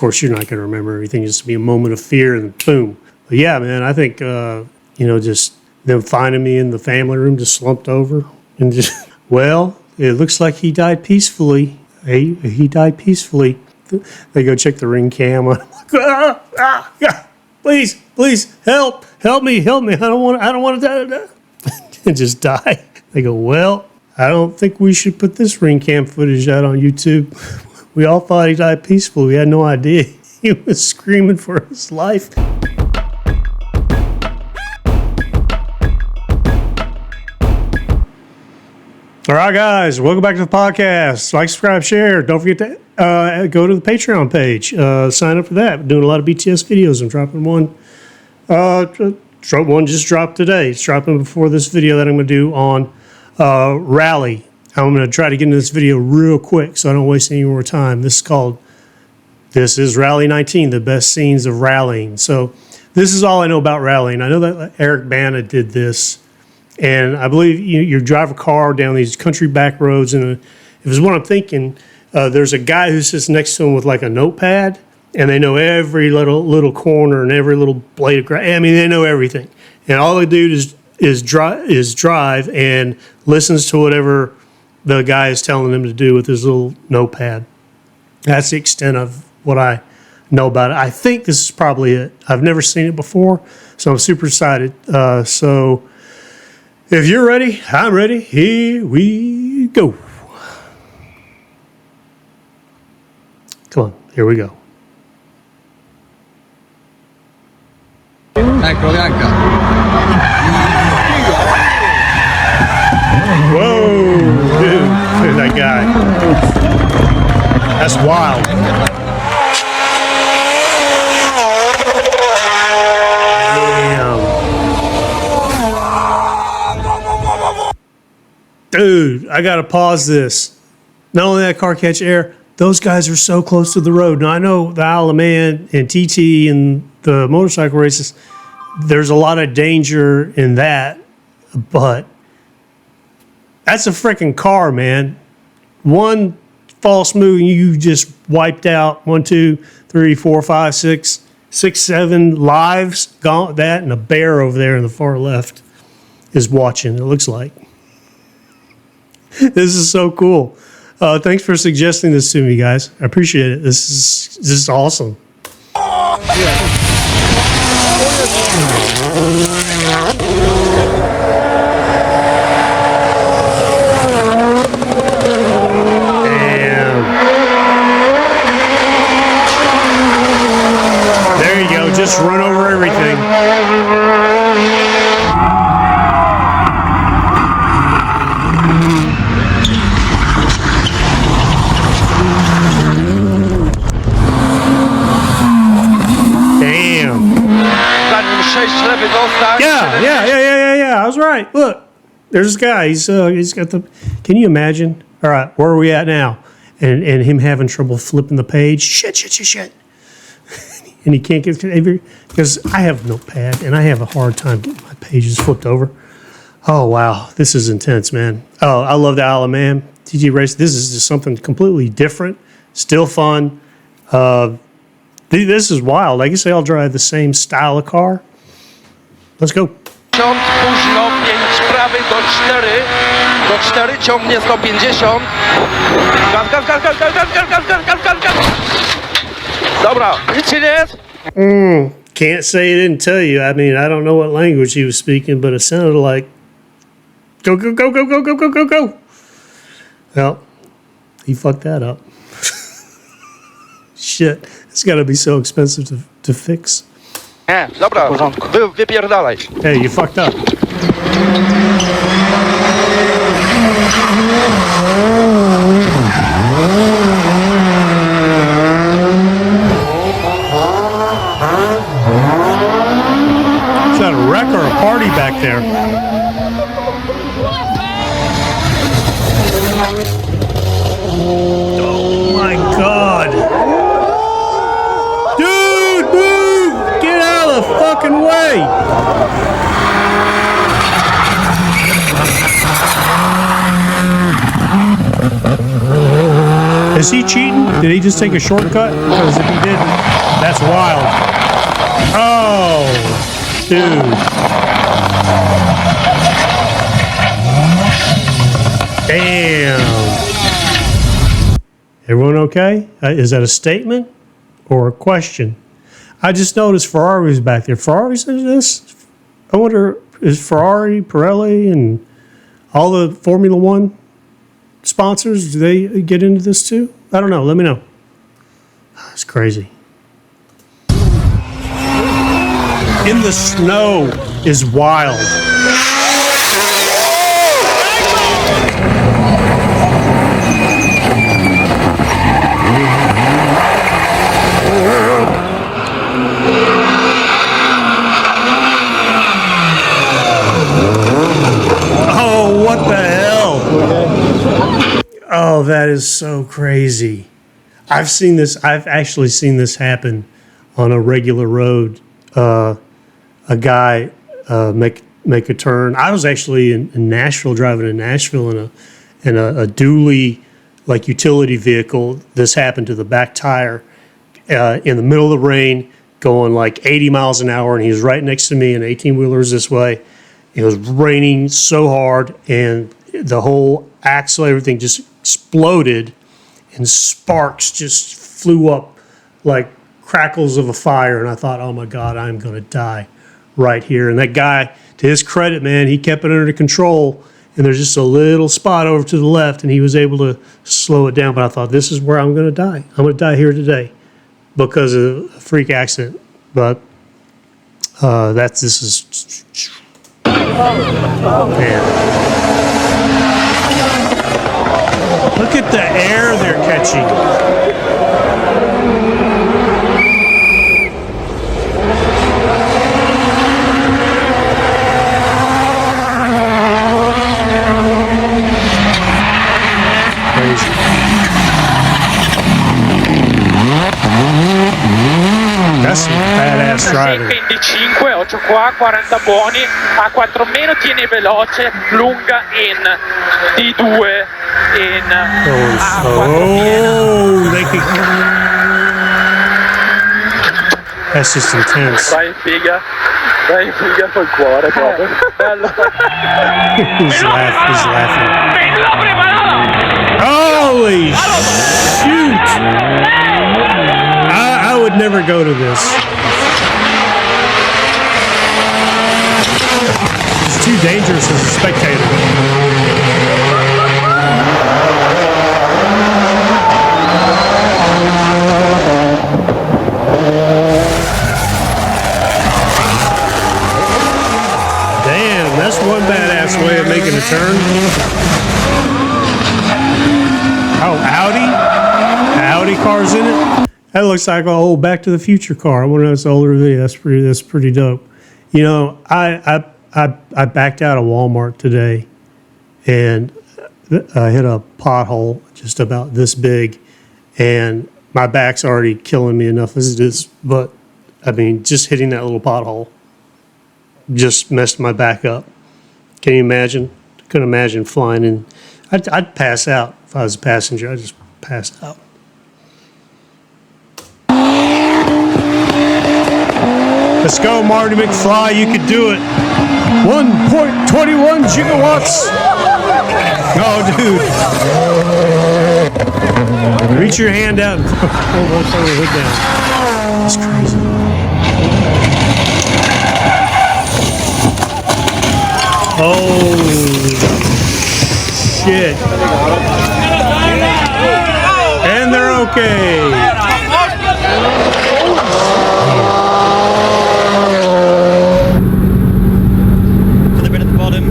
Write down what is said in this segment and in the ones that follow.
course, you're not going to remember everything. Just to be a moment of fear and boom. But yeah, man, I think, just them finding me in the family room, just slumped over and just, well, it looks like he died peacefully. He died peacefully. They go check the ring cam. I'm like, please, help me. I don't want to die. And just die. They go, well, I don't think we should put this ring cam footage out on YouTube. We all thought he died peacefully. We had no idea. He was screaming for his life. All right, guys, welcome back to the podcast. Like, subscribe, share. Don't forget to go to the Patreon page. Sign up for that. We're doing a lot of BTS videos. I'm dropping one. One just dropped today. It's dropping before this video that I'm going to do on Rally. I'm going to try to get into this video real quick so I don't waste any more time. This is Rally 19, the best scenes of rallying. So this is all I know about rallying. I know that Eric Bana did this. And I believe you drive a car down these country back roads, and if it's what I'm thinking, there's a guy who sits next to him with like a notepad, and they know every little corner and every little blade of grass. I mean, they know everything, and all they do is drive and listens to whatever the guy is telling them to do with his little notepad. That's the extent of what I know about it. I think this is probably it. I've never seen it before, so I'm super excited. So. If you're ready, I'm ready. Here we go. Come on, here we go. Whoa, dude, look at that guy. That's wild. Dude, I got to pause this. Not only that car catch air, those guys are so close to the road. Now, I know the Isle of Man and TT and the motorcycle races, there's a lot of danger in that, but that's a freaking car, man. One false move and you just wiped out 1, 2, 3, 4, 5, 6, 7 lives. Gone, that and a bear over there in the far left is watching, it looks like. This is so cool. Thanks for suggesting this to me, guys. I appreciate it. This is awesome. Damn. There you go. Just run over everything. Yeah. I was right. Look, there's this guy. He's got the. Can you imagine? All right, where are we at now? And him having trouble flipping the page. Shit. And he can't get because I have Notepad and I have a hard time getting my pages flipped over. Oh wow, this is intense, man. Oh, I love the Isle of Man TT race. This is just something completely different. Still fun. This is wild. I guess they all drive the same style of car. Let's go. Późno 5 prawy do 4 ciągnie 150. Gaz. Dobra, nic się nie jest. Can't say it didn't tell you. I mean, I don't know what language he was speaking, but it sounded like go. Well, he fucked that up. Shit, it's got to be so expensive to fix. Nie, dobra, wypierdalaj. Hey, you fucked up. Is that a wreck or a party back there? Oh my God. Dude, move! Get out of the fucking way! Is he cheating? Did he just take a shortcut? Because if he did... That's wild. Oh, dude. Damn. Everyone okay? Is that a statement or a question? I just noticed Ferrari's back there. Ferrari's in this? I wonder, is Ferrari, Pirelli, and all the Formula One sponsors, do they get into this too? I don't know. Let me know. That's crazy. In the snow is wild. Oh, what the hell? Oh, that is so crazy. I've seen this. I've actually seen this happen on a regular road. A guy make a turn. I was actually in Nashville, driving in Nashville in a dually like utility vehicle. This happened to the back tire in the middle of the rain, going like 80 miles an hour, and he was right next to me, and 18-wheelers this way. It was raining so hard, and the whole axle, everything just exploded, and sparks just flew up like crackles of a fire. And I thought, oh my God, I'm going to die right here. And that guy, to his credit, man, he kept it under control. And there's just a little spot over to the left, and he was able to slow it down. But I thought, this is where I'm going to die. I'm going to die here today because of a freak accident. But this is, man. Look at the air they're catching. Crazy. That's some badass driving. 25, 8 qua, 40 buoni, A4 meno, tieni veloce, lunga in, D2 in, A4 Oh, they could. That's just intense. Vai figa col cuore proprio. Bello. He's laughing. Holy shoot! I would never go to this. It's too dangerous as a spectator. Damn, that's one badass way of making a turn. Oh, Audi car's in it. That looks like an old Back to the Future car. I wonder if that's an older video. That's pretty dope. You know, I backed out of Walmart today, and I hit a pothole just about this big, and my back's already killing me enough as it is. But I mean, just hitting that little pothole just messed my back up. Can you imagine? Couldn't imagine flying in. I'd pass out if I was a passenger. I'd just pass out. Let's go, Marty McFly. You could do it. 1.21 gigawatts. Oh, dude. Reach your hand out and pull the hood down. That's crazy. Holy shit. And they're okay. Put the bit at the bottom.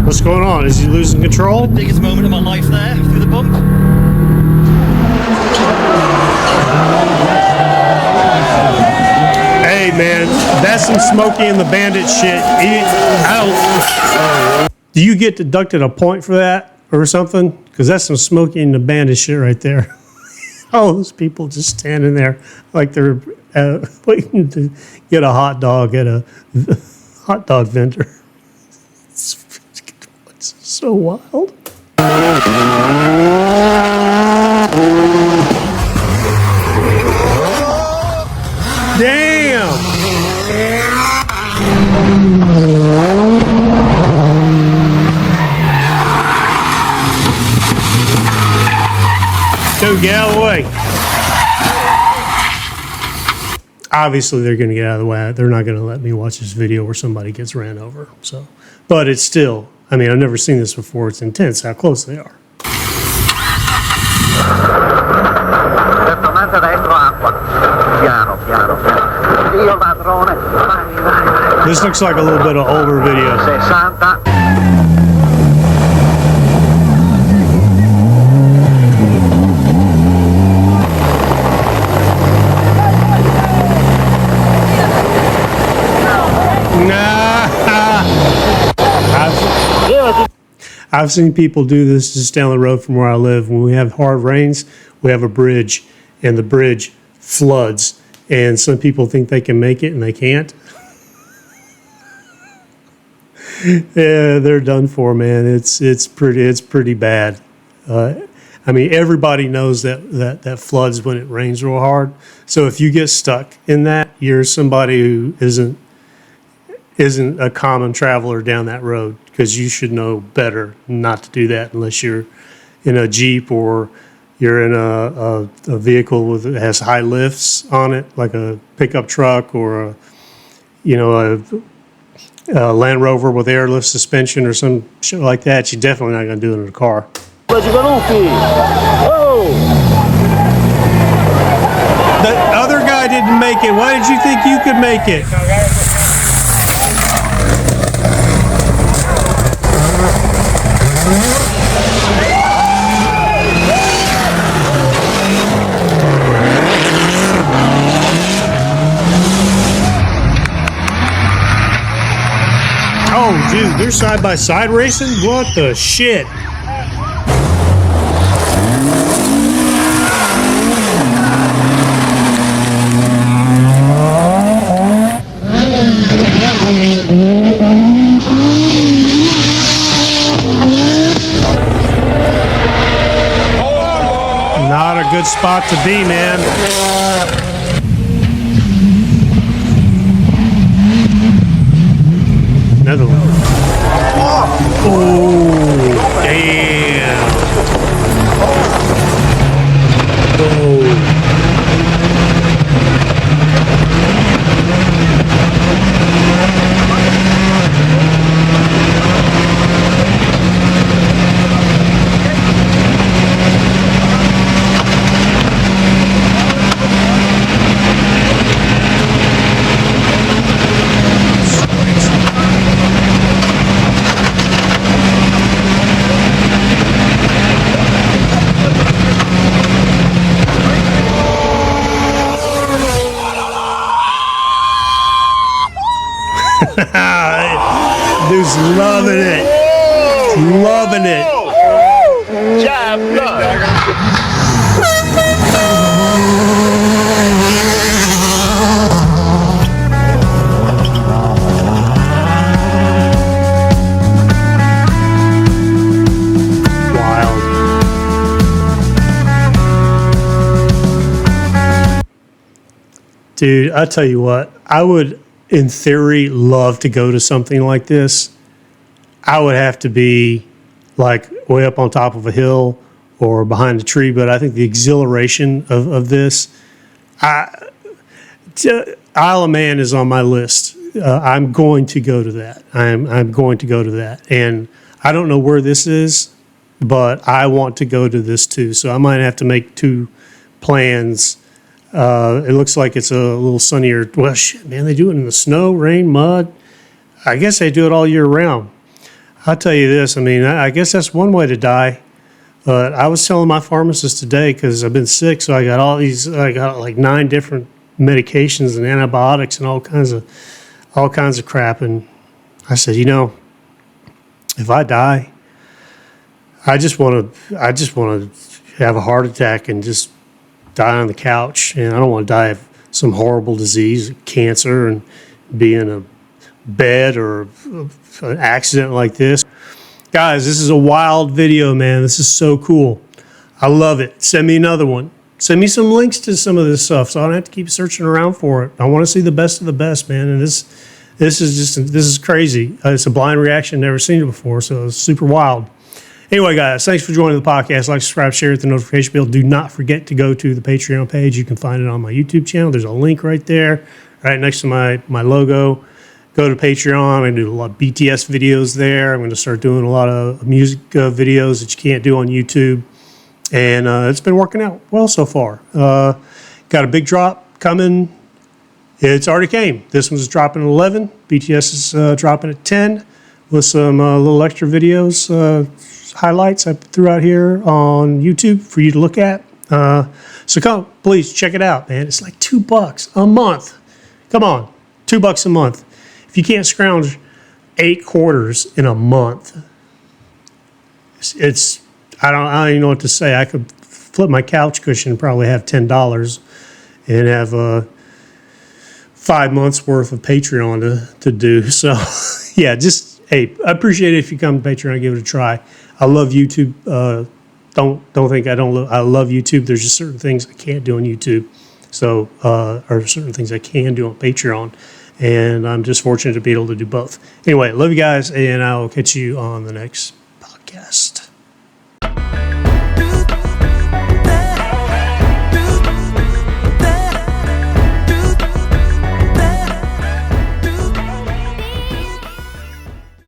What's going on? Is he losing control? Biggest moment of my life there, through the bump. Hey man, that's some Smokey and the Bandit shit. Do you get deducted a point for that or something? Because that's some Smokey and the Bandit shit right there. All those people just standing there like they're waiting to get a hot dog at a hot dog vendor. It's so wild. 2, get out of the way. Obviously, they're going to get out of the way. They're not going to let me watch this video where somebody gets ran over. So, but it's still, I mean, I've never seen this before. It's intense how close they are. This looks like a little bit of older video. I've seen people do this just down the road from where I live. When we have hard rains, we have a bridge, and the bridge floods. And some people think they can make it, and they can't. Yeah, they're done for, man. It's pretty bad. I mean, everybody knows that floods when it rains real hard. So if you get stuck in that, you're somebody who isn't a common traveler down that road, because you should know better not to do that unless you're in a Jeep or you're in a vehicle that has high lifts on it, like a pickup truck or a Land Rover with airlift suspension or some shit like that. You're definitely not going to do it in a car. The other guy didn't make it. Why did you think you could make it? Oh, dude, they're side-by-side racing? What the shit? Not a good spot to be, man. Another one. Oh, damn. Oh. Dude's loving it. Loving it. Wild. Dude, I tell you what, I would, in theory, love to go to something like this. I would have to be like way up on top of a hill or behind a tree, but I think the exhilaration of this, Isle of Man is on my list. I'm going to go to that. I'm going to go to that. And I don't know where this is, but I want to go to this too. So I might have to make 2 plans. It looks like it's a little sunnier. Well, shit, man, they do it in the snow, rain, mud. I guess they do it all year round. I'll tell you this. I mean, I guess that's one way to die. But I was telling my pharmacist today, because I've been sick, so I got like 9 different medications and antibiotics and all kinds of crap. And I said, if I die, I just want to have a heart attack and just die on the couch. And I don't want to die of some horrible disease, cancer, and be in a bed or an accident like this. Guys, this is a wild video, man. This is so cool. I love it. Send me another one. Send me some links to some of this stuff so I don't have to keep searching around for it. I want to see the best of the best, man. And this is crazy. It's a blind reaction. Never seen it before, so it's super wild. Anyway, guys, thanks for joining the podcast. Like, subscribe, share, hit the notification bell. Do not forget to go to the Patreon page. You can find it on my YouTube channel. There's a link right there, right next to my logo. Go to Patreon. I do a lot of BTS videos there. I'm going to start doing a lot of music videos that you can't do on YouTube. And it's been working out well so far. Got a big drop coming. It's already came. This one's dropping at 11. BTS is dropping at 10 with some little extra videos, highlights I threw out here on YouTube for you to look at. So come, please check it out, man. It's like $2 a month. Come on, $2 a month. If you can't scrounge 8 quarters in a month, it's I don't even know what to say. I could flip my couch cushion and probably have $10 and have 5 months worth of Patreon to do. So yeah, just hey, I appreciate it if you come to Patreon and give it a try. I love YouTube. Don't think I don't. I love YouTube. There's just certain things I can't do on YouTube. So or certain things I can do on Patreon. And I'm just fortunate to be able to do both. Anyway, love you guys, and I'll catch you on the next podcast.